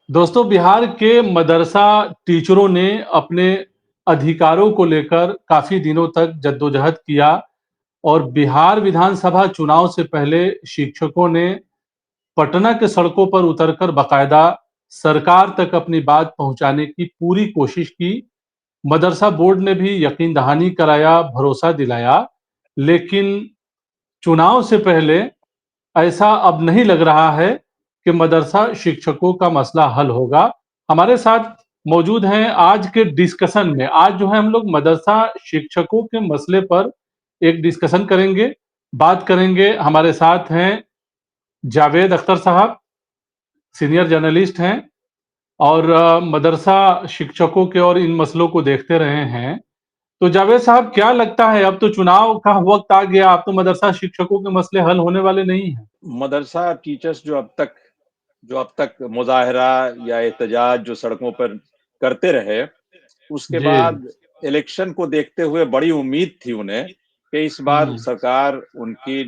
दोस्तों, बिहार के मदरसा टीचरों ने अपने अधिकारों को लेकर काफ़ी दिनों तक जद्दोजहद किया और बिहार विधानसभा चुनाव से पहले शिक्षकों ने पटना के सड़कों पर उतरकर बाकायदा सरकार तक अपनी बात पहुंचाने की पूरी कोशिश की। मदरसा बोर्ड ने भी यकीन दहानी कराया, भरोसा दिलाया, लेकिन चुनाव से पहले ऐसा अब नहीं लग रहा है कि मदरसा शिक्षकों का मसला हल होगा। हमारे साथ मौजूद हैं आज के डिस्कशन में। आज जो है हम लोग मदरसा शिक्षकों के मसले पर एक डिस्कशन करेंगे, बात करेंगे। हमारे साथ हैं जावेद अख्तर साहब, सीनियर जर्नलिस्ट हैं और मदरसा शिक्षकों के और इन मसलों को देखते रहे हैं। तो जावेद साहब, क्या लगता है अब तो चुनाव का वक़्त आ गया, अब तो मदरसा शिक्षकों के मसले हल होने वाले नहीं हैं? मदरसा टीचर्स जो अब तक मुज़ाहरा या एहतजाज जो सड़कों पर करते रहे, उसके जी। बाद इलेक्शन को देखते हुए बड़ी उम्मीद थी उन्हें कि इस बार हुँ। सरकार उनकी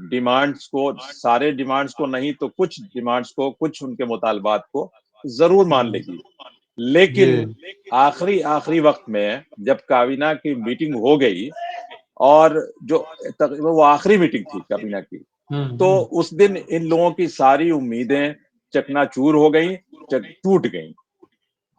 डिमांड्स को, सारे डिमांड्स को नहीं तो कुछ डिमांड्स को, कुछ उनके मुतालबात को ज़रूर मान हुँ। लेगी। जी। लेकिन आखिरी आखिरी वक्त में जब काबीना की मीटिंग हो गई और जो तकरीबन वो आखिरी मीटिंग थी काबीना की, हुँ, तो हुँ। उस दिन इन लोगों की सारी उम्मीदें चकनाचूर हो गई, टूट गई।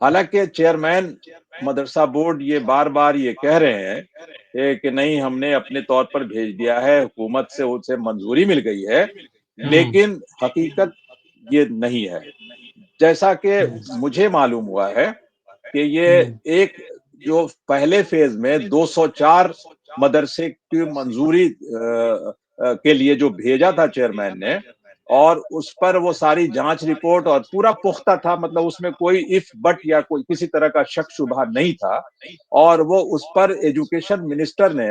हालांकि चेयरमैन मदरसा बोर्ड ये बार-बार ये कह रहे हैं कि नहीं, हमने अपने तौर पर भेज दिया है, हुकूमत से उसे मंजूरी मिल गई है, हुँ, लेकिन हकीकत ये नहीं है। जैसा कि हुँ, मुझे मालूम हुआ है कि ये हुँ, एक जो पहले फेज में 204 मदरसे की मंजूरी के लिए जो भेजा था चेयरमैन ने, और उस पर वो सारी जांच रिपोर्ट और पूरा पुख्ता था, मतलब उसमें कोई इफ बट या कोई किसी तरह का शक शुबा नहीं था। और वो उस पर एजुकेशन मिनिस्टर ने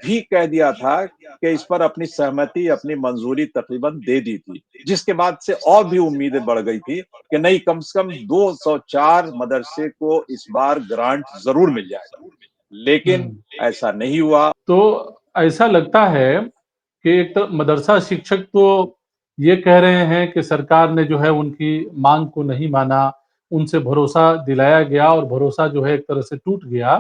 भी कह दिया था कि इस पर अपनी सहमति, अपनी मंजूरी तकरीबन दे दी थी, जिसके बाद से और भी उम्मीदें बढ़ गई थी कि नहीं, कम से कम 204 मदरसे को इस बार ग्रांट जरूर मिल जाएगा। लेकिन हुँ। ऐसा नहीं हुआ। तो ऐसा लगता है कि एक तो मदरसा शिक्षक तो ये कह रहे हैं कि सरकार ने जो है उनकी माँग को नहीं माना, उनसे भरोसा दिलाया गया और भरोसा जो है एक तरह से टूट गया।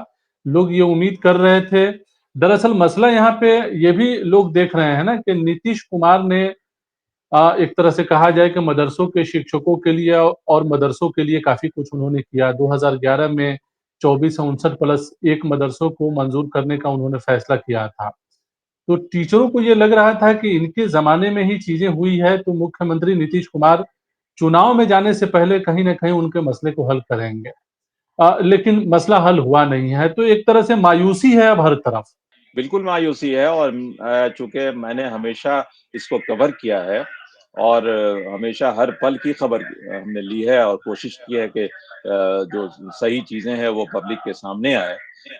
लोग ये उम्मीद कर रहे थे। दरअसल मसला यहाँ पे ये भी लोग देख रहे हैं ना कि नीतीश कुमार ने एक तरह से कहा जाए कि मदरसों के शिक्षकों के लिए और मदरसों के लिए काफ़ी कुछ उन्होंने किया। 2011 में 2459 प्लस 1 मदरसों को मंज़ूर करने का उन्होंने फैसला किया था। तो टीचरों को ये लग रहा था कि इनके ज़माने में ही चीज़ें हुई है, तो मुख्यमंत्री नीतीश कुमार चुनाव में जाने से पहले कहीं न कहीं उनके मसले को हल करेंगे। लेकिन मसला हल हुआ नहीं है, तो एक तरह से मायूसी है अब हर तरफ। बिल्कुल मायूसी है। और चूंकि मैंने हमेशा इसको कवर किया है और हमेशा हर पल की खबर हमने ली है और कोशिश की है कि जो सही चीजें हैं वो पब्लिक के सामने आए।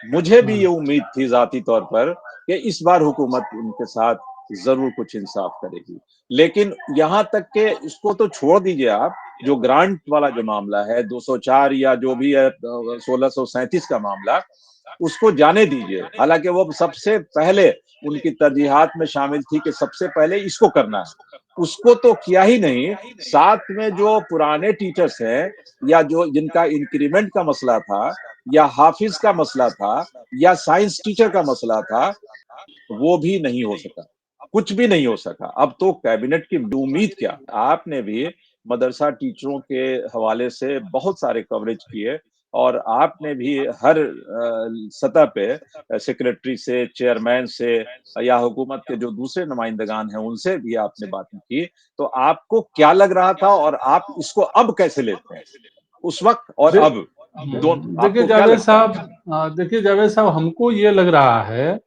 मुझे भी ये हुँ, उम्मीद थी जाती तौर पर कि इस बार हुकूमत उनके साथ जरूर कुछ इंसाफ करेगी। लेकिन यहाँ तक कि इसको तो छोड़ दीजिए आप, जो ग्रांट वाला जो मामला है 204 या जो भी है 1637 का मामला, उसको जाने दीजिए। हालांकि वो सबसे पहले उनकी तरजीहात में शामिल थी कि सबसे पहले इसको करना है, उसको तो किया ही नहीं। साथ में जो पुराने टीचर्स हैं या जो जिनका इंक्रीमेंट का मसला था या हाफिज का मसला था या साइंस टीचर का मसला था, वो भी नहीं हो सका, कुछ भी नहीं हो सका। अब तो कैबिनेट की उम्मीद क्या। आपने भी मदरसा टीचरों के हवाले से बहुत सारे कवरेज किए और आपने भी हर सतह पे सेक्रेटरी से, चेयरमैन से या हुकूमत के जो दूसरे नुमाइंदगान हैं उनसे भी आपने बातें की। तो आपको क्या लग रहा था और आप इसको अब कैसे लेते हैं, उस वक्त और दे अब दोनों, देखिए आपको क्या जावेद लगता है? साहब, हमको ये लग रहा है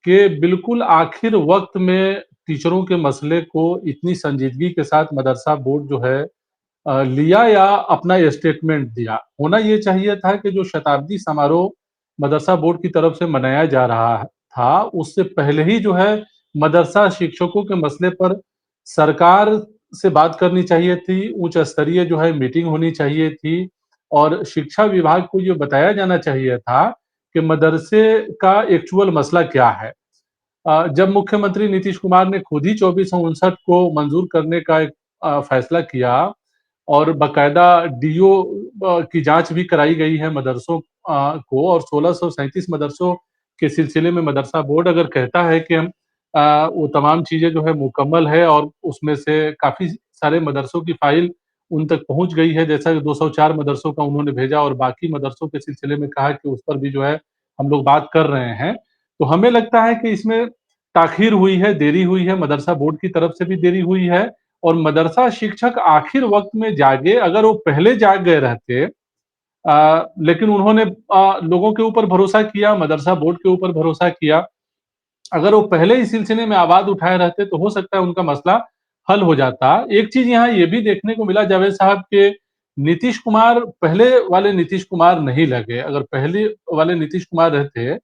कि बिल्कुल आखिर वक़्त में टीचरों के मसले को इतनी संजीदगी के साथ मदरसा बोर्ड जो है लिया या अपना स्टेटमेंट दिया। होना ये चाहिए था कि जो शताब्दी समारोह मदरसा बोर्ड की तरफ से मनाया जा रहा था, उससे पहले ही जो है मदरसा शिक्षकों के मसले पर सरकार से बात करनी चाहिए थी, उच्च स्तरीय जो है मीटिंग होनी चाहिए थी और शिक्षा विभाग को ये बताया जाना चाहिए था कि मदरसे का एक्चुअल मसला क्या है। जब मुख्यमंत्री नीतीश कुमार ने खुद ही 2459 को मंजूर करने का एक फैसला किया और बाकायदा डीओ की जाँच भी कराई गई है मदरसों को, और 1637 मदरसों के सिलसिले में मदरसा बोर्ड अगर कहता है कि हम वो तमाम चीज़ें जो है मुकम्मल है, और उसमें से काफ़ी सारे मदरसों की फ़ाइल उन तक पहुँच गई है, जैसा कि 204 मदरसों का उन्होंने भेजा, और बाकी मदरसों के सिलसिले में कहा कि उस पर भी जो है हम लोग बात कर रहे हैं। तो हमें लगता है कि इसमें ताख़ीर हुई है, देरी हुई है, मदरसा बोर्ड की तरफ से भी देरी हुई है, और मदरसा शिक्षक आखिर वक़्त में जागे। अगर वो पहले जाग गए रहते, लेकिन उन्होंने लोगों के ऊपर भरोसा किया, मदरसा बोर्ड के ऊपर भरोसा किया। अगर वो पहले इस सिलसिले में आवाज़ उठाए रहते तो हो सकता है उनका मसला हल हो जाता। एक चीज़ यहाँ ये भी देखने को मिला जावेद साहब के नीतीश कुमार पहले वाले नीतीश कुमार नहीं लगे। अगर पहले वाले नीतीश कुमार रहते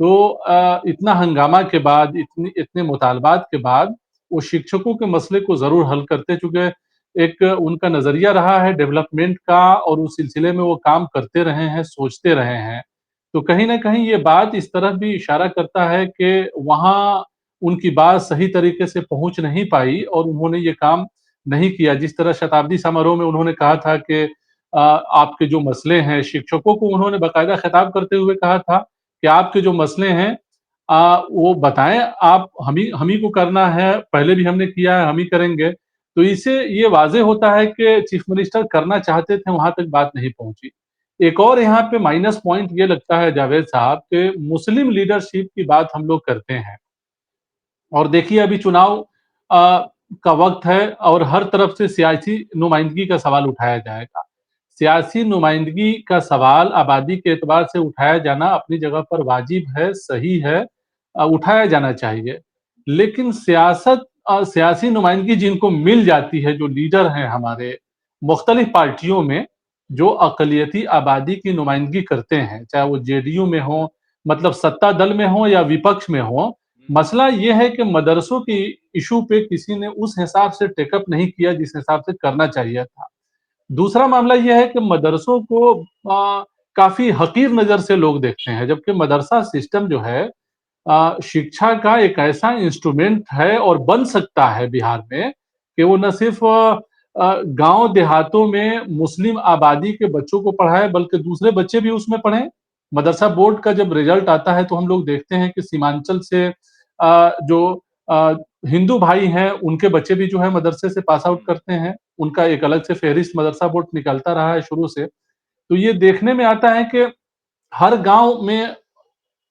तो इतना हंगामा के बाद, इतने मुतालबात के बाद वो शिक्षकों के मसले को ज़रूर हल करते, चूँकि एक उनका नज़रिया रहा है डेवलपमेंट का, और उस सिलसिले में वो काम करते रहे हैं, सोचते रहे हैं। तो कहीं न कहीं ये बात इस तरफ भी इशारा करता है कि वहाँ उनकी बात सही तरीके से पहुँच नहीं पाई, और उन्होंने ये काम नहीं किया। जिस तरह शताब्दी समारोह में उन्होंने कहा था कि आपके जो मसले हैं, शिक्षकों को उन्होंने बाकायदा खिताब करते हुए कहा था कि आपके जो मसले हैं वो बताएँ, आप हम ही को करना है, पहले भी हमने किया है, हम ही करेंगे। तो इससे ये वाज़ेह होता है कि चीफ मिनिस्टर करना चाहते थे, वहाँ तक बात नहीं पहुँची। एक और यहाँ पे माइनस पॉइंट ये लगता है जावेद साहब कि मुस्लिम लीडरशिप की बात हम लोग करते हैं, और देखिए अभी चुनाव का वक़्त है, और हर तरफ से सियासी नुमाइंदगी का सवाल उठाया जाएगा। सियासी नुमाइंदगी का सवाल आबादी के एतबार से उठाया जाना अपनी जगह पर वाजिब है, सही है, उठाया जाना चाहिए। लेकिन सियासी नुमाइंदगी जिनको मिल जाती है, जो लीडर हैं हमारे मुख्तलिफ पार्टियों में, जो अक़लियती आबादी की नुमाइंदगी करते हैं, चाहे वो जेडीयू में हों, मतलब सत्ता दल में हों या विपक्ष में हों, मसला ये है कि मदरसों की इश्यू पे किसी ने उस हिसाब से टेक अप नहीं किया जिस हिसाब से करना चाहिए था। दूसरा मामला ये है कि मदरसों को काफ़ी हक़ीर नज़र से लोग देखते हैं, जबकि मदरसा सिस्टम जो है शिक्षा का एक ऐसा इंस्ट्रूमेंट है, और बन सकता है बिहार में, कि वो न सिर्फ़ गाँव देहातों में मुस्लिम आबादी के बच्चों को पढ़ाए, बल्कि दूसरे बच्चे भी उसमें पढ़ें। मदरसा बोर्ड का जब रिज़ल्ट आता है तो हम लोग देखते हैं कि सीमांचल से जो अ, हिंदू भाई हैं, उनके बच्चे भी जो है मदरसे से पास आउट करते हैं। उनका एक अलग से फ़हरिस्त मदरसा बोर्ड निकलता रहा है शुरू से। तो ये देखने में आता है कि हर गाँव में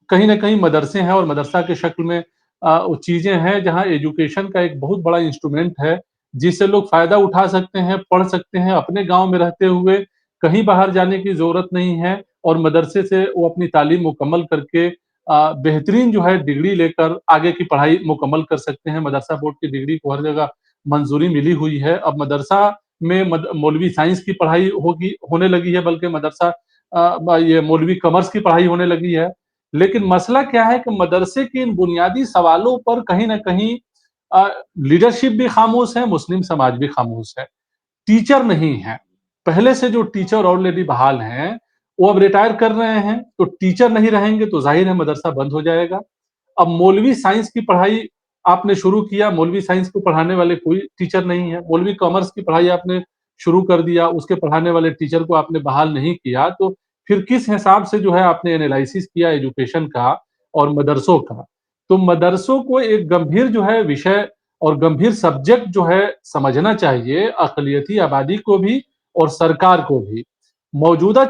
कहीं न कहीं मदरसे हैं, और मदरसा के शक्ल में वो चीज़ें हैं जहाँ एजुकेशन का एक बहुत बड़ा इंस्ट्रूमेंट है, जिससे लोग फ़ायदा उठा सकते हैं, पढ़ सकते हैं, अपने गाँव में रहते हुए कहीं बाहर जाने की ज़रूरत नहीं है, और मदरसे से वो अपनी तालीम मुकम्मल करके बेहतरीन जो है डिग्री लेकर आगे की पढ़ाई मुकम्मल कर सकते हैं। मदरसा बोर्ड की डिग्री को हर जगह मंज़ूरी मिली हुई है। अब मदरसा में मौलवी साइंस की पढ़ाई होने लगी है, बल्कि मदरसा ये मौलवी कॉमर्स की पढ़ाई होने लगी है। लेकिन मसला क्या है कि मदरसे के इन बुनियादी सवालों पर कहीं न कहीं अ, लीडरशिप भी खामोश है, मुस्लिम समाज भी खामोश है। टीचर नहीं हैं। पहले से जो टीचर ऑलरेडी बहाल हैं, वो अब रिटायर कर रहे हैं, तो टीचर नहीं रहेंगे तो ज़ाहिर है मदरसा बंद हो जाएगा। अब मौलवी साइंस की पढ़ाई आपने शुरू किया, मौलवी साइंस को पढ़ाने वाले कोई टीचर नहीं है। मौलवी कॉमर्स की पढ़ाई आपने शुरू कर दिया, उसके पढ़ाने वाले टीचर को आपने बहाल नहीं किया, तो फिर किस हिसाब से जो है आपने एनालिसिस किया एजुकेशन का और मदरसों का? तो मदरसों को एक गंभीर जो है विषय और गंभीर सब्जेक्ट जो है समझना चाहिए, अक़लियती आबादी को भी और सरकार को भी। मौजूदा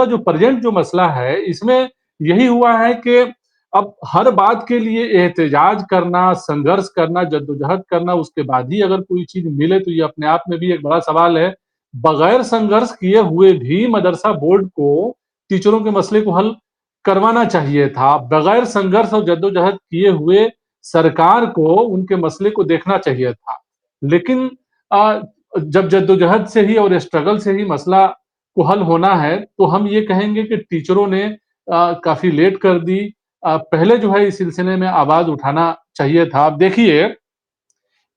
जो प्रेज़ेंट जो मसला है, इसमें यही हुआ है कि अब हर बात के लिए एहतजाज करना, संघर्ष करना, जद्दोजहद करना, उसके बाद ही अगर कोई चीज़ मिले, तो ये अपने आप में भी एक बड़ा सवाल है। बगैर संघर्ष किए हुए भी मदरसा बोर्ड को टीचरों के मसले को हल करवाना चाहिए था। बगैर संघर्ष और जद्दोजहद किए हुए सरकार को उनके मसले को देखना चाहिए था। लेकिन जब जद्दोजहद से ही और स्ट्रगल से ही मसला को हल होना है, तो हम ये कहेंगे कि टीचरों ने काफ़ी लेट कर दी। पहले जो है इस सिलसिले में आवाज़ उठाना चाहिए था। अब देखिए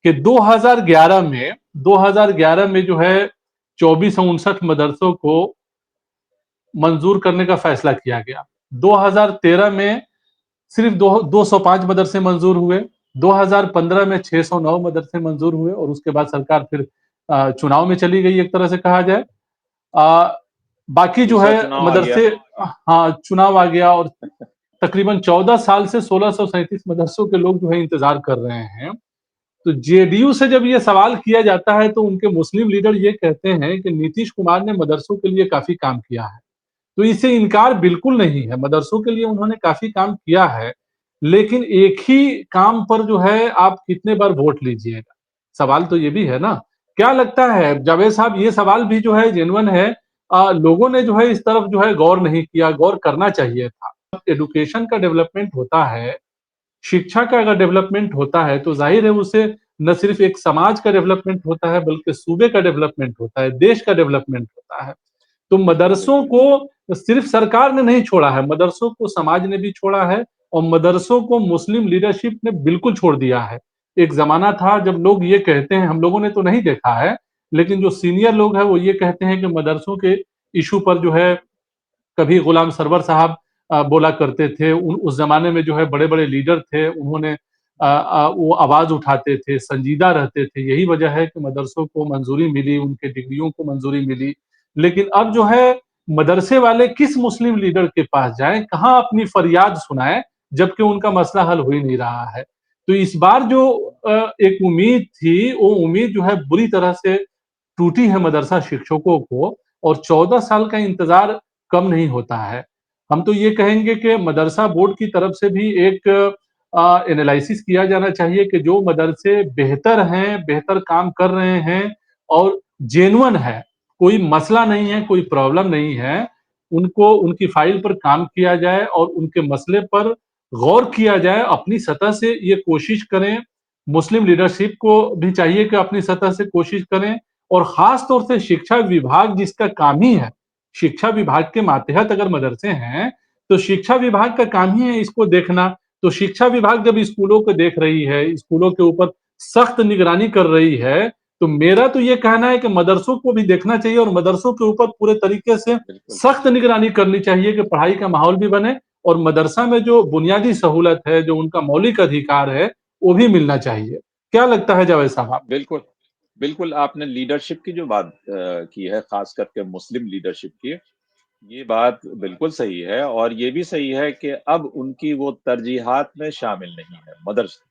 कि 2011 में जो है 2459 मदरसों को मंज़ूर करने का फैसला किया गया। 2013 में सिर्फ़ दो 205 मदरसे मंज़ूर हुए, 2015 में 609 मदरसे मंज़ूर हुए, और उसके बाद सरकार फिर चुनाव में चली गई एक तरह से कहा जाए। बाकी जो दूसरा है चुनाव आ गया। मदरसे, हाँ, चुनाव आ गया और तकरीबन 14 साल से 1637 मदरसों के लोग जो है इंतजार कर रहे हैं। तो जेडीयू से जब ये सवाल किया जाता है तो उनके मुस्लिम लीडर ये कहते हैं कि नीतीश कुमार ने मदरसों के लिए काफ़ी काम किया है। तो इससे इनकार बिल्कुल नहीं है, मदरसों के लिए उन्होंने काफ़ी काम किया है, लेकिन एक ही काम पर जो है आप कितने बार वोट लीजिएगा? सवाल तो ये भी है ना? क्या लगता है जावेद साहब, ये सवाल भी जो है जेन्युइन है, लोगों ने जो है इस तरफ जो है गौर नहीं किया, गौर करना चाहिए था। एजुकेशन का डेवलपमेंट होता है, शिक्षा का अगर डेवलपमेंट होता है तो ज़ाहिर है उससे न सिर्फ एक समाज का डेवलपमेंट होता है बल्कि सूबे का डेवलपमेंट होता है, देश का डेवलपमेंट होता है। तो मदरसों बिल्कुल। को सिर्फ सरकार ने नहीं छोड़ा है, मदरसों को समाज ने भी छोड़ा है और मदरसों को मुस्लिम लीडरशिप ने बिल्कुल छोड़ दिया है। एक ज़माना था जब लोग ये कहते हैं, हम लोगों ने तो नहीं देखा है, लेकिन जो सीनियर लोग हैं वो ये कहते हैं कि मदरसों के इश्यू पर जो है कभी गुलाम सरवर साहब बोला करते थे। उस ज़माने में जो है बड़े-बड़े लीडर थे, उन्होंने वो आवाज़ उठाते थे, संजीदा रहते थे। यही वजह है कि मदरसों को मंज़ूरी मिली, उनके डिग्रियों को मंज़ूरी मिली। लेकिन अब जो है मदरसे वाले किस मुस्लिम लीडर के पास जाएँ, कहाँ अपनी फरियाद सुनाएँ, जबकि उनका मसला हल हो ही नहीं रहा है। तो इस बार जो एक उम्मीद थी, वो उम्मीद जो है बुरी तरह से टूटी है मदरसा शिक्षकों को, और 14 साल का इंतज़ार कम नहीं होता है। हम तो ये कहेंगे कि मदरसा बोर्ड की तरफ से भी एक एनालिसिस किया जाना चाहिए कि जो मदरसे बेहतर हैं, बेहतर काम कर रहे हैं और जेन्युइन है, कोई मसला नहीं है, कोई प्रॉब्लम नहीं है, उनको उनकी फाइल पर काम किया जाए और उनके मसले पर गौर किया जाए। अपनी सतह से ये कोशिश करें, मुस्लिम लीडरशिप को भी चाहिए कि अपनी सतह से कोशिश करें और ख़ास तौर से शिक्षा विभाग जिसका काम ही है, शिक्षा विभाग के मातहत अगर मदरसे हैं, तो शिक्षा विभाग का काम ही है इसको देखना। तो शिक्षा विभाग जब स्कूलों को देख रही है, स्कूलों के ऊपर सख्त निगरानी कर रही है, तो मेरा तो ये कहना है कि मदरसों को भी देखना चाहिए और मदरसों के ऊपर पूरे तरीके से बिल्कुल। सख्त निगरानी करनी चाहिए कि पढ़ाई का माहौल भी बने और मदरसा में जो बुनियादी सहूलत है, जो उनका मौलिक अधिकार है, वो भी मिलना चाहिए। क्या लगता है जावेद साहब आपको? बिल्कुल। बिल्कुल, आपने लीडरशिप की जो बात की है, ख़ास करके मुस्लिम लीडरशिप की, ये बात बिल्कुल सही है और ये भी सही है कि अब उनकी वो तरजीहात में शामिल नहीं है मदरसा।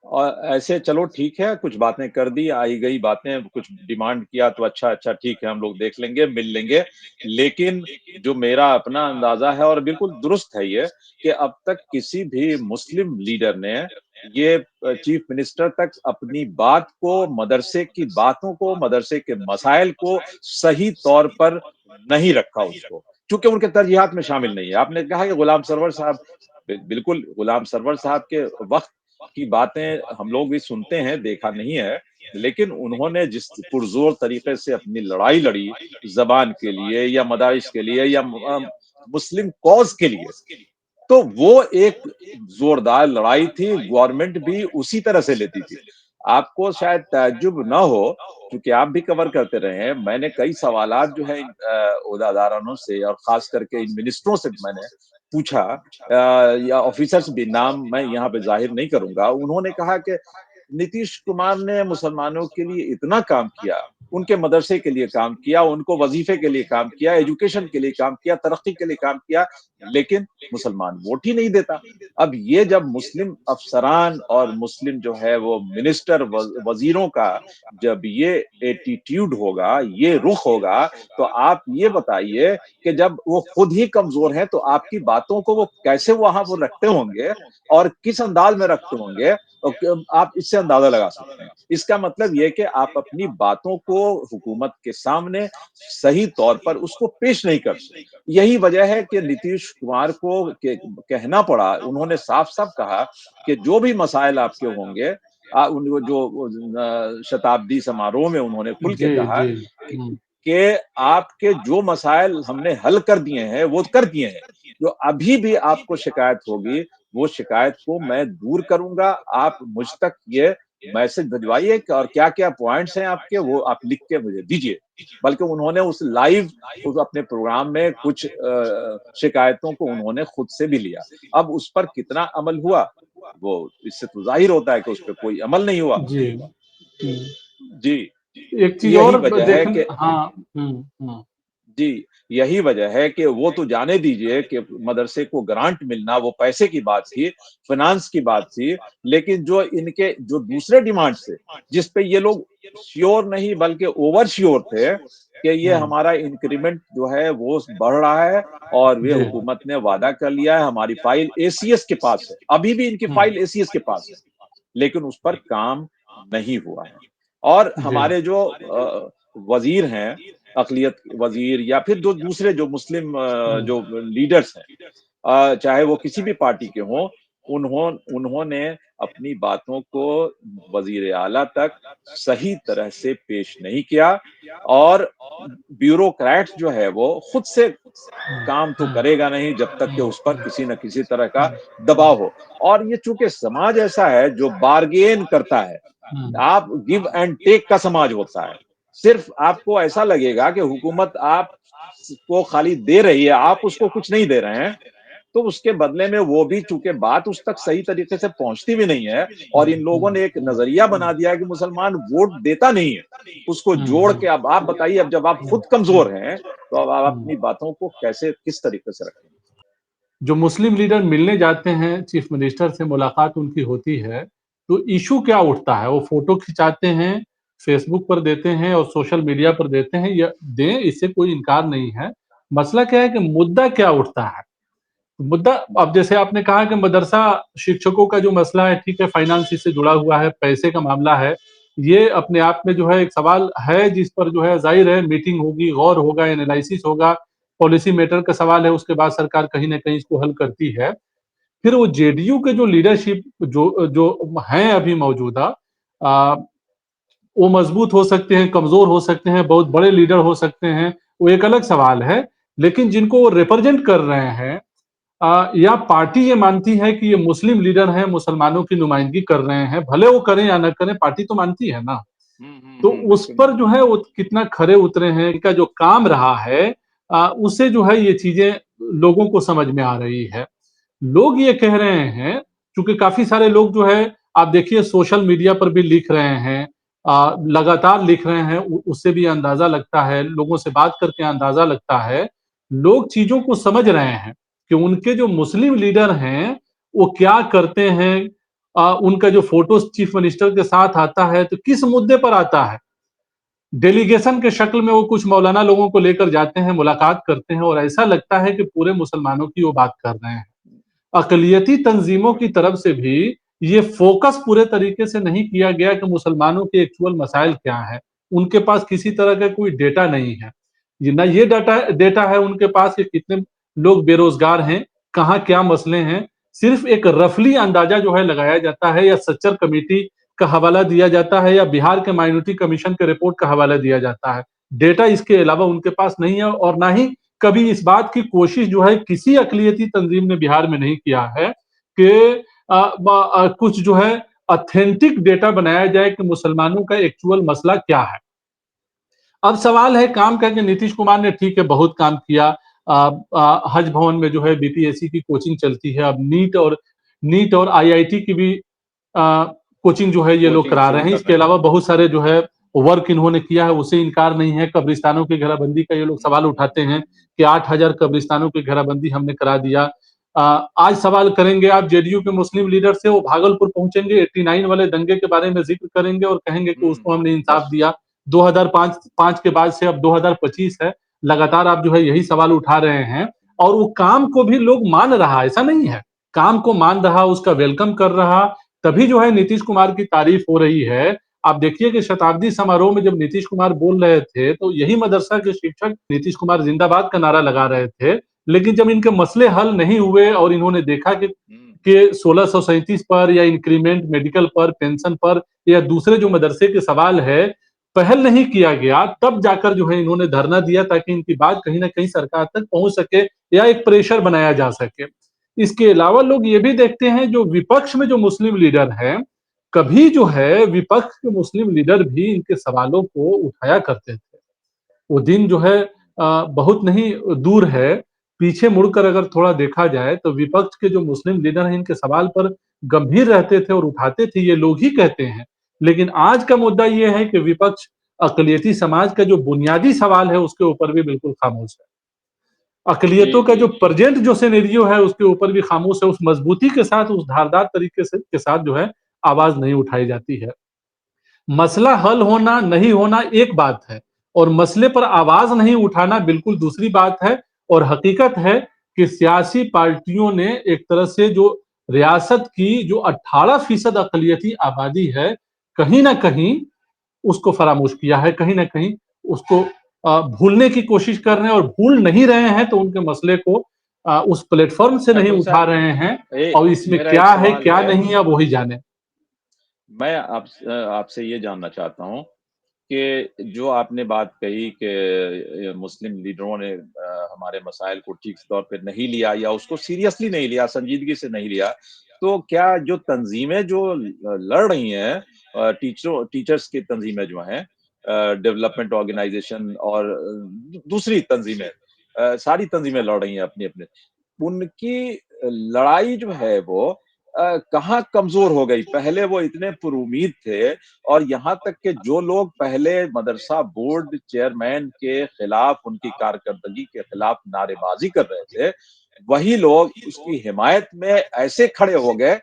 और ऐसे चलो ठीक है, कुछ बातें कर दी, आई गई बातें, कुछ डिमांड किया तो अच्छा, अच्छा ठीक है, हम लोग देख लेंगे, मिल लेंगे। लेकिन जो मेरा अपना अंदाज़ा है और बिल्कुल दुरुस्त है ये, कि अब तक किसी भी मुस्लिम लीडर ने ये चीफ मिनिस्टर तक अपनी बात को, मदरसे की बातों को, मदरसे के मसाइल को सही तौर पर नहीं रखा उसको, चूँकि उनके तरजीहात में शामिल नहीं है। आपने कहा कि गुलाम सरवर साहब, बिल्कुल गुलाम सरवर साहब के वक़्त की बातें हम लोग भी सुनते हैं, देखा नहीं है, लेकिन उन्होंने जिस पुरज़ोर तरीके से अपनी लड़ाई लड़ी, ज़बान के लिए या मदारिस के लिए या मुस्लिम कॉज़ के लिए, तो वो एक ज़ोरदार लड़ाई थी, गवर्नमेंट भी उसी तरह से लेती थी। आपको शायद ताज्जुब ना हो, क्योंकि आप भी कवर करते रहे हैं, मैंने कई सवालात जो है इन ओहदेदारानों से और ख़ास करके इन मिनिस्टरों से मैंने पूछा, या ऑफिसर्स भी, नाम मैं यहाँ पे ज़ाहिर नहीं करूँगा। उन्होंने कहा कि नीतीश कुमार ने मुसलमानों के लिए इतना काम किया, उनके मदरसे के लिए काम किया, उनको वज़ीफ़े के लिए काम किया, एजुकेशन के लिए काम किया, तरक्की के लिए काम किया, लेकिन मुसलमान वोट ही नहीं देता। अब ये जब मुस्लिम अफ़सरान और मुस्लिम जो है वो मिनिस्टर वज़ीरों का जब ये एटीट्यूड होगा, ये रुख होगा, तो आप ये बताइए कि जब वो खुद ही कमज़ोर हैं, तो आपकी बातों को वो कैसे वहाँ वो रखते होंगे और किस अंदाज़ में रखते होंगे, आप इससे अंदाज़ा लगा सकते हैं। इसका मतलब ये है कि आप अपनी बातों को हुकूमत के सामने सही तौर पर उसको पेश नहीं करते। यही वजह है कि नीतीश कुमार को कहना पड़ा, उन्होंने साफ-साफ कहा कि जो भी मसाइल आपके होंगे, उन वो जो शताब्दी समारोह में उन्होंने खुल के जी, कहा जी। कि हुँ। आपके जो मसाइल हमने हल कर दिए हैं, वो कर दिए हैं। जो अभी भी आपको शिकायत होगी, वो शिकायत को मैं दूर करूँगा। आप मुझ तक ये मैसेज भिजवाइए और क्या-क्या पॉइंट्स हैं आपके, वो आप लिख के मुझे दीजिए। बल्कि उन्होंने उस लाइव उस अपने प्रोग्राम में कुछ शिकायतों को उन्होंने खुद से भी लिया। अब उस पर कितना अमल हुआ, वो इससे तो ज़ाहिर होता है कि उस पे कोई अमल नहीं हुआ। जी। हुँ। जी। एक चीज़ यही और ब वजह है देखन कि हाँ, हुँ। जी, यही वजह है कि वो तो जाने दीजिए कि मदरसे को ग्रांट मिलना वो पैसे की बात थी, फ़ाइनेंस की बात थी, लेकिन जो इनके जो दूसरे डिमांड्स थे, जिस पे ये लोग श्योर नहीं बल्कि ओवर श्योर थे कि ये हुँ, हमारा इंक्रीमेंट जो है वो बढ़ रहा है और वे जी। हुकूमत ने वादा कर लिया है, हमारी फाइल एसीएस के पास है, अभी भी इनकी हुँ, फाइल एसीएस के पास है, लेकिन उस पर काम नहीं हुआ है। और जी। हमारे जो वज़ीर हैं अक़लियत वज़ीर या फिर जो दूसरे जो मुस्लिम हुँ, जो लीडर्स हैं चाहे वो किसी भी पार्टी के हों, उन्होंने अपनी बातों को वज़ीर आला तक सही तरह से पेश नहीं किया और ब्यूरोक्रेट्स जो है वो खुद से हुँ, काम तो हुँ, करेगा नहीं जब तक कि हुँ, उस पर हुँ, किसी न किसी तरह का हुँ, दबाव हो। और ये चूँकि समाज ऐसा है जो बार्गेन करता है, हुँ, आप गिव एंड टेक का समाज होता है। सिर्फ़ आपको ऐसा लगेगा कि हुकूमत आप स को खाली दे रही है, आप उसको कुछ नहीं दे रहे हैं, तो उसके बदले में वो भी चूँकि बात उस तक सही तरीके से पहुँचती भी नहीं है और इन लोगों ने एक नज़रिया बना दिया है कि मुसलमान वोट देता नहीं है। उसको हुँ, जोड़ हुँ, के अब आप बताइए अब जब आप खुद कमज़ोर हैं, तो अब आप हुँ। अपनी बातों को कैसे किस तरीके से रखेंगे? जो मुस्लिम लीडर मिलने जाते हैं, चीफ मिनिस्टर से मुलाकात उनकी होती है, तो इश्यू क्या उठता है? वो फ़ोटो खिंचाते हैं, फ़ेसबुक पर देते हैं और सोशल मीडिया पर देते हैं, या दें, इससे कोई इनकार नहीं है। मसला क्या है कि मुद्दा क्या उठता है? मुद्दा, अब जैसे आपने कहा कि मदरसा शिक्षकों का जो मसला है, ठीक है, फाइनेंस इससे जुड़ा हुआ है, पैसे का मामला है। ये अपने आप में जो है एक सवाल है, जिस पर जो है ज़ाहिर है मीटिंग होगी, गौर होगा, एनालिसिस होगा, पॉलिसी मैटर का सवाल है, उसके बाद सरकार कहीं न कहीं इसको हल करती है। फिर वो जेडीयू के जो लीडरशिप जो जो हैं अभी मौजूदा, अ, वो मजबूत हो सकते हैं, कमज़ोर हो सकते हैं, बहुत बड़े लीडर हो सकते हैं, वो एक अलग सवाल है। लेकिन जिनको वो रिप्रेजेंट कर रहे हैं, या पार्टी ये मानती है कि ये मुस्लिम लीडर हैं, मुसलमानों की नुमाइंदगी कर रहे हैं, भले वो करें या ना करें, पार्टी तो मानती है ना। तो उस बिल्कुल पर जो मानती है है। वो कितना खरे उतरे हैं, इनका जो काम रहा है, उससे जो है ये चीज़ें लोगों को समझ में आ रही है। लोग ये कह रहे हैं, चूँकि काफ़ी सारे लोग जो है, आप देखिए सोशल मीडिया पर भी लिख रहे हैं, लगातार लिख रहे हैं, उ उससे भी अंदाज़ा लगता है, लोगों से बात करके अंदाज़ा लगता है, लोग चीज़ों को समझ रहे हैं कि उनके जो मुस्लिम लीडर हैं, वो क्या करते हैं। उनका जो फ़ोटोज़ चीफ मिनिस्टर के साथ आता है, तो किस मुद्दे पर आता है? डेलीगेशन के शक्ल में वो कुछ मौलाना लोगों को लेकर जाते हैं, मुलाकात करते हैं और ऐसा लगता है कि पूरे मुसलमानों की वो बात कर रहे हैं। अक़लियती तंज़ीमों की तरफ से भी ये फ़ोकस पूरे तरीके से नहीं किया गया कि मुसलमानों के एक्चुअल मसाइल क्या हैं। उनके पास किसी तरह का कोई डेटा नहीं है। ये ना, ये डाटा डेटा है उनके पास कि कितने लोग बेरोज़गार हैं, कहाँ क्या मसले हैं। सिर्फ़ एक रफ़ली अंदाज़ा जो है लगाया जाता है, या सच्चर कमेटी का हवाला दिया जाता है, या बिहार के माइनॉरिटी कमीशन के रिपोर्ट का हवाला दिया जाता है। डेटा इसके अलावा उनके पास नहीं है, और ना ही कभी इस बात की कोशिश जो है किसी अक़लियती तंज़ीम ने बिहार में नहीं किया है कि कुछ जो है ऑथेंटिक डेटा बनाया जाए कि मुसलमानों का एक्चुअल मसला क्या है। अब सवाल है काम का कि नीतीश कुमार ने ठीक है बहुत काम किया। हज भवन में जो है बीपीएससी की कोचिंग चलती है। अब नीट और आईआईटी की भी कोचिंग जो है ये लोग कोचिंग करा शुरू रहे हैं। कर इसके रहे हैं। अलावा बहुत सारे जो है वर्क इन्होंने किया है, उससे इनकार नहीं है। कब्रिस्तानों की घेराबंदी का ये लोग सवाल उठाते हैं कि 8,000 कब्रिस्तानों की घेराबंदी हमने करा दिया। आज सवाल करेंगे आप जेडीयू के मुस्लिम लीडर से, वो भागलपुर पहुंचेंगे, 89 वाले दंगे के बारे में जिक्र करेंगे और कहेंगे कि उसको हमने इंसाफ बस। दिया। 2005 के बाद से अब 2025 है, लगातार आप जो है यही सवाल उठा रहे हैं। और वो काम को भी लोग मान रहा, ऐसा नहीं है, काम को मान रहा, उसका वेलकम कर रहा, तभी जो है नीतीश कुमार की तारीफ हो रही है। आप देखिए कि शताब्दी समारोह में जब नीतीश कुमार बोल रहे थे, तो यही मदरसा के शिक्षक नीतीश कुमार जिंदाबाद का नारा लगा रहे थे। लेकिन जब इनके मसले हल नहीं हुए और इन्होंने देखा कि 1637 पर, या इंक्रीमेंट, मेडिकल पर, पेंशन पर, या दूसरे जो मदरसे के सवाल है, पहल नहीं किया गया, तब जाकर जो है इन्होंने धरना दिया, ताकि इनकी बात कहीं न कहीं सरकार तक पहुँच सके, या एक प्रेशर बनाया जा सके। इसके अलावा लोग ये भी देखते हैं, जो विपक्ष में जो मुस्लिम लीडर हैं, कभी जो है विपक्ष के मुस्लिम लीडर भी इनके सवालों को उठाया करते थे। वो दिन जो है बहुत नहीं दूर है। पीछे मुड़कर अगर थोड़ा देखा जाए, तो विपक्ष के जो मुस्लिम लीडर हैं, इनके सवाल पर गंभीर रहते थे और उठाते थे, ये लोग ही कहते हैं। लेकिन आज का मुद्दा ये है कि विपक्ष अक़लियती समाज का जो बुनियादी सवाल है उसके ऊपर भी बिल्कुल खामोश है। जी, अक़लियतों का जी, जो जी। प्रेज़ेंट जो सिनेरियो है उसके ऊपर भी खामोश है, उस मज़बूती के साथ, उस धारदार तरीके से के साथ जो है आवाज़ नहीं उठाई जाती है। मसला हल होना, नहीं होना एक बात है और मसले पर आवाज़ नहीं उठाना बिल्कुल दूसरी बात है और हकीकत है कि सियासी पार्टियों ने एक तरह से जो रियासत की जो 18% अक़लियती आबादी है, कहीं न कहीं उसको फ़रामोश किया है, कहीं न कहीं उसको भूलने की कोशिश कर रहे हैं और भूल नहीं रहे हैं तो उनके मसले को उस प्लेटफ़ॉर्म से नहीं ठाकुर उठा साहब, रहे हैं और इसमें मेरा एक क्या है, सवाल क्या है। नहीं है, वो ही जाने। मैं आपसे ये जानना चाहता हूँ कि जो आपने बात कही कि मुस्लिम लीडरों ने हमारे मसाइल को ठीक तौर पे नहीं लिया या उसको सीरियसली नहीं लिया, संजीदगी से नहीं लिया, तो क्या जो तंज़ीमें जो लड़ रही हैं टीचर्स की तंज़ीमें जो हैं डेवलपमेंट ऑर्गेनाइज़ेशन और दूसरी तंज़ीमें सारी तंज़ीमें लड़ रही हैं अपनी-अपनी, उनकी लड़ाई जो है वो कहाँ कमज़ोर हो गई? पहले वो इतने पुरुमीद थे और यहाँ तक कि जो लोग पहले मदरसा बोर्ड चेयरमैन के खिलाफ, उनकी कारकर्दगी के खिलाफ नारेबाज़ी कर रहे थे, वही लोग उसकी हिमायत में ऐसे खड़े हो गए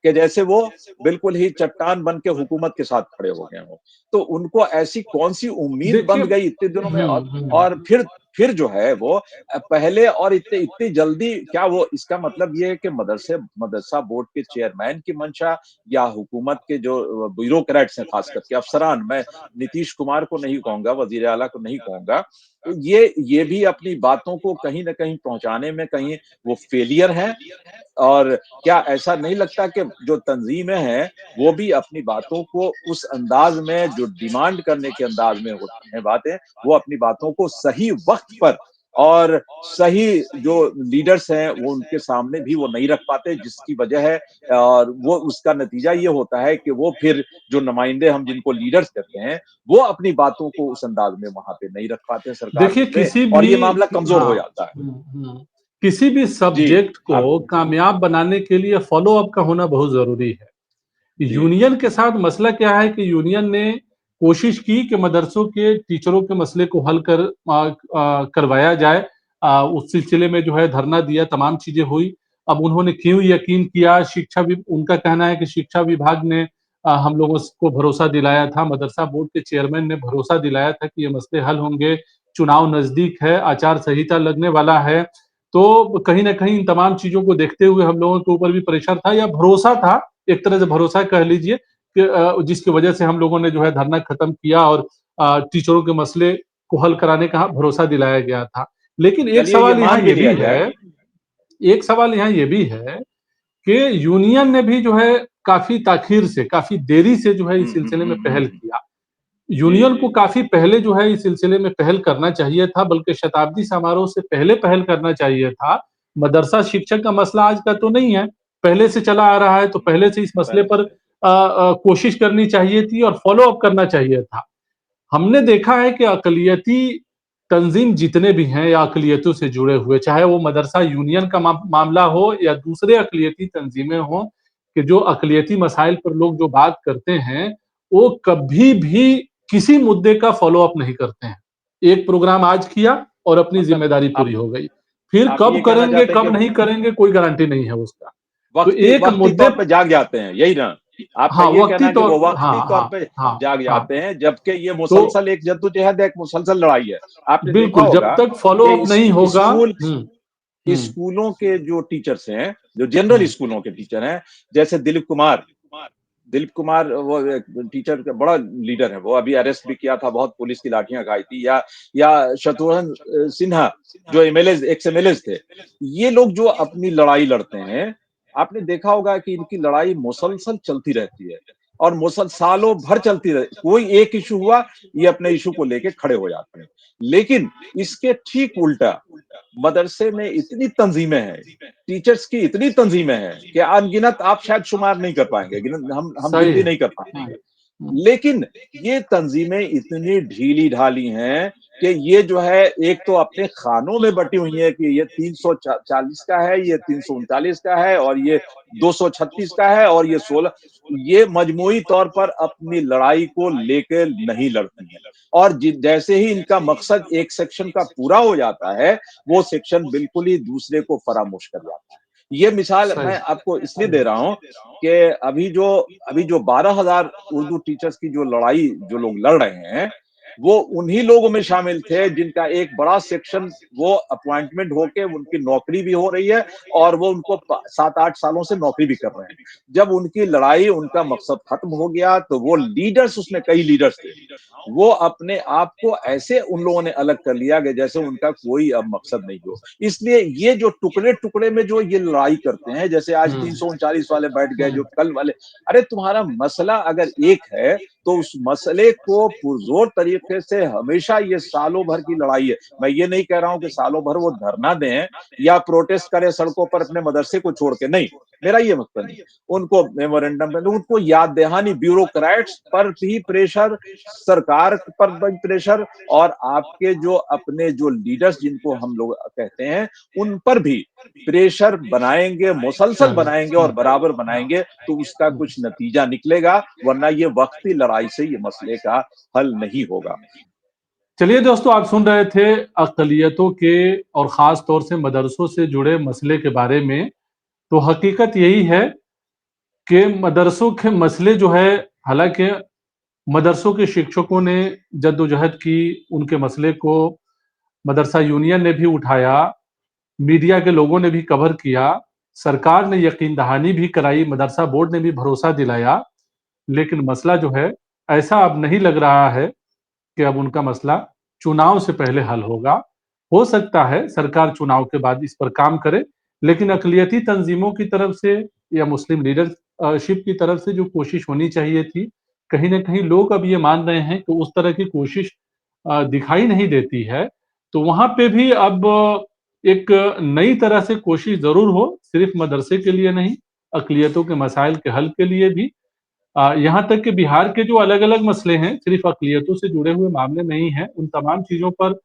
कि जैसे वो बिल्कुल ही चट्टान बन के हुकूमत के साथ खड़े हो गए हों। तो उनको ऐसी कौन-सी उम्मीद देखिए बंध गई इतने दिनों में और हुँ। फिर जो है वो पहले और इतनी इतनी जल्दी क्या वो इसका मतलब ये है कि मदरसा बोर्ड के चेयरमैन की मंशा या हुकूमत के जो ब्यूरोक्रेट्स हैं खास करके अफ़सरान, मैं नीतीश कुमार को नहीं कहूँगा, वज़ीर आला को नहीं कहूँगा, तो ये भी अपनी बातों को कहीं न कहीं पहुँचाने में कहीं वो फेलियर हैं? और क्या ऐसा नहीं लगता कि जो तंज़ीमें हैं, वो भी अपनी बातों को उस अंदाज़ में जो डिमांड करने के अंदाज़ में होती हैं बातें, वो अपनी बातों को सही वक़्त पर और सही जो लीडर्स हैं, वो उनके सामने भी वो नहीं रख पाते, जिसकी वजह है और वो उसका नतीजा ये होता है कि वो फिर जो नुमाइंदे हम जिनको लीडर्स कहते हैं, वो अपनी बातों को उस अंदाज़ में वहाँ पे नहीं रख पाते हैं सरकार देखिए में किसी और भी ये मामला कमज़ोर हो हाँ, जाता है। किसी भी जी, सब्जेक्ट आप को कामयाब बनाने के लिए फ़ॉलो अप का होना बहुत ज़रूरी है। जी। यूनियन के साथ मसला क्या है कि यूनियन ने कोशिश की कि मदरसों के टीचरों के मसले को हल करवाया जाए। उस सिलसिले में जो है धरना दिया, तमाम चीज़ें हुई। अब उन्होंने क्यों यकीन किया, उनका कहना है कि शिक्षा विभाग ने हम लोगों को भरोसा दिलाया था, मदरसा बोर्ड के चेयरमैन ने भरोसा दिलाया था कि ये मसले हल होंगे, चुनाव नज़दीक है, आचार संहिता लगने वाला है। तो कहीं न कहीं इन तमाम चीज़ों को देखते हुए हम लोगों के ऊपर भी प्रेशर था या भरोसा था, एक तरह से भरोसा कह लीजिए कि जिसकी वजह से हम लोगों ने जो है धरना खत्म किया और टीचरों के मसले को हल कराने का भरोसा दिलाया गया था। लेकिन चलिए ये मान भी लिया जाए। एक सवाल यहाँ ये भी है कि यूनियन ने भी जो है काफ़ी ताख़ीर से, काफ़ी देरी से जो है इस सिलसिले में पहल हुँ। किया। जी, यूनियन जी, को जी। काफ़ी पहले जो है इस सिलसिले में पहल करना चाहिए था, बल्कि शताब्दी समारोह से पहले पहल करना चाहिए था। मदरसा शिक्षक का मसला आज का तो नहीं है, पहले से चला आ रहा है, तो पहले से इस मसले पहले पर से कोशिश करनी चाहिए थी और फ़ॉलो अप करना चाहिए था। हमने देखा है कि अक़लियती तंज़ीम जितने भी हैं या अक़लियतों से जुड़े हुए, चाहे वो मदरसा यूनियन का मामला हो या दूसरे अक़लियती तंज़ीमें हों, कि जो अक़लियती मसाइल पर लोग जो बात करते हैं, वो कभी भी किसी मुद्दे का फ़ॉलो अप नहीं करते हैं। एक प्रोग्राम आज किया और अपनी मतलब ज़िम्मेदारी पूरी आप हो गई। फिर आप ये कब कहना करेंगे, चाहते हैं कब कि नहीं करेंगे, कोई गारंटी नहीं है उसका। तो वक़्ती एक वक़्ती मुद्दे तौर पे जाग जाते हैं, यही ना? आपका हाँ, ये कहना वक़्ती है कि तौर वो पर वक़्ती तौर पे जाग हाँ। जाते हैं, जबकि ये तो मुसलसल एक जद्दोजहद है, एक मुसलसल लड़ाई है। आपने देखा बिल्कुल, जब होगा तक फ़ॉलो कि अप नहीं होगा स्कूल हुँ। स्कूलों के जो टीचर्स हैं, जो जनरल हुँ। स्कूलों के टीचर हैं, जैसे दिलीप कुमार वो एक टीचर का बड़ा लीडर है, वो अभी अरेस्ट भी किया था, बहुत पुलिस की लाठियाँ खाई थी या शत्रुघ्न सिन्हा जो एमएलएज़ एक्स एमएलएज़ थे। ये लोग जो अपनी लड़ाई लड़ते हैं, आपने देखा होगा कि इनकी लड़ाई मुसलसल चलती रहती है और सालों भर चलती रहे कोई एक इश्यू हुआ, ये अपने इश्यू को लेके खड़े हो जाते हैं। लेकिन इसके ठीक उल्टा मदरसे में इतनी तंज़ीमें हैं, टीचर्स की इतनी तंज़ीमें हैं कि अनगिनत आप शायद शुमार नहीं कर पाएँगे, हम सही गिनती है। नहीं कर हुँ, पाएँगे। हुँ। लेकिन ये तंज़ीमें इतनी ढीली-ढाली हैं कि ये जो है एक तो अपने खानों में बटी हुई है कि ये 340 का है, ये 339 का है और ये 236 का है और ये 16, ये मजमूई तौर पर अपनी लड़ाई को लेके नहीं लड़ती हैं। और जैसे ही इनका मकसद एक सेक्शन का पूरा हो जाता है, वो सेक्शन बिल्कुल ही दूसरे को फरामोश कर जाता है। ये मिसाल सही। मैं आपको इसलिए दे रहा हूँ कि अभी जो 12,000 उर्दू टीचर्स की जो लड़ाई जो लोग लड़ रहे हैं, वो उन्हीं लोगों में शामिल थे जिनका एक बड़ा सेक्शन वो अपॉइंटमेंट होके उनकी नौकरी भी हो रही है और वो उनको 7-8 सालों से नौकरी भी कर रहे हैं। जब उनकी लड़ाई, उनका मकसद खत्म हो गया, तो वो लीडर्स, उसमें कई लीडर्स थे, वो अपने आप को ऐसे उन लोगों ने अलग कर लिया कि जैसे उनका कोई अब मकसद नहीं हो। इसलिए ये जो टुकड़े-टुकड़े में जो ये लड़ाई करते हैं, जैसे आज हुँ। 339 वाले बैठ गए, जो हुँ। कल वाले, अरे तुम्हारा मसला अगर एक है, तो उस मसले को पुरज़ोर तरीके से, हमेशा ये सालों भर की लड़ाई है। मैं ये नहीं कह रहा हूँ कि सालों भर वो धरना दें या प्रोटेस्ट करें सड़कों पर अपने मदरसे को छोड़ के, नहीं, मेरा ये मकसद नहीं। उनको मेमोरेंडम पे, उनको याद दहानी, ब्यूरोक्रेट्स पर भी प्रेशर, सरकार पर भी प्रेशर और आपके जो अपने जो लीडर्स जिनको हम लोग कहते हैं, उन पर भी प्रेशर बनाएँगे, मुसलसल चलिए। बनाएँगे और हुँ। बराबर बनाएँगे, तो उसका हुँ। कुछ नतीजा निकलेगा, वरना ये वक़्ती लड़ाई से ये मसले का हल नहीं होगा। चलिए दोस्तों, आप सुन रहे थे अक़लियतों के और ख़ास तौर से मदरसों से जुड़े मसले के बारे में। तो हकीकत यही है कि मदरसों के मसले जो है, हालाँकि मदरसों के शिक्षकों ने जद्दोजहद की, उनके मसले को मदरसा यूनियन ने भी उठाया, मीडिया के लोगों ने भी कवर किया, सरकार ने यकीन दहानी भी कराई, मदरसा बोर्ड ने भी भरोसा दिलाया, लेकिन मसला जो है, ऐसा अब नहीं लग रहा है कि अब उनका मसला चुनाव से पहले हल होगा। हो सकता है सरकार चुनाव के बाद इस पर काम करे, लेकिन अक़लियती तंज़ीमों की तरफ से या मुस्लिम लीडरशिप की तरफ से जो कोशिश होनी चाहिए थी, कहीं न कहीं लोग अब ये मान रहे हैं कि उस तरह की कोशिश दिखाई नहीं देती है। तो वहाँ पे भी अब एक नई तरह से कोशिश ज़रूर हो, सिर्फ़ मदरसे के लिए नहीं, अक़लियतों के मसाइल के हल के लिए भी। यहाँ तक कि बिहार के जो अलग-अलग मसले हैं, सिर्फ़ अक़लियतों से जुड़े हुए मामले नहीं हैं, उन तमाम चीज़ों पर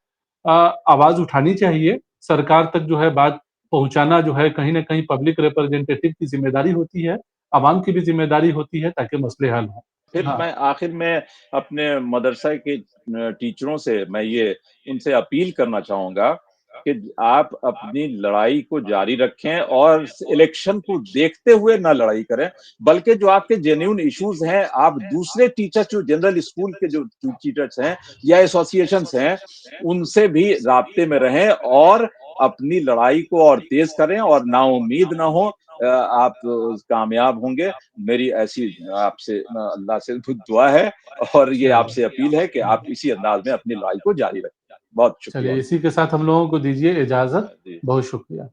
अ, आवाज़ उठानी चाहिए। सरकार तक जो है बात पहुँचाना जो है, कहीं न कहीं पब्लिक रिप्रेजेंटेटिव की ज़िम्मेदारी होती है, आवाम की भी ज़िम्मेदारी होती है ताकि मसले हल हों। फिर हाँ। मैं आखिर में अपने मदरसा के टीचरों से मैं ये उनसे अपील करना चाहूँगा कि आप अपनी लड़ाई को जारी रखें और इलेक्शन को देखते हुए ना लड़ाई करें, बल्कि जो आपके जेन्युइन इश्यूज़ हैं, आप दूसरे टीचर्स, जो जनरल स्कूल के जो टीचर्स हैं या एसोसिएशंस हैं, उनसे भी राब्ते में रहें और अपनी लड़ाई को और तेज़ करें और नाउम्मीद ना हों। आप कामयाब होंगे। मेरी ऐसी आपसे अल्लाह से दुआ है और ये चलिए। आपसे अपील है कि आप इसी अंदाज़ में अपनी लड़ाई को जारी रखें। बहुत शुक्रिया। चलिए, इसी के साथ हम लोगों को दीजिए इजाज़त। जी, बहुत शुक्रिया।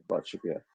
बहुत शुक्रिया।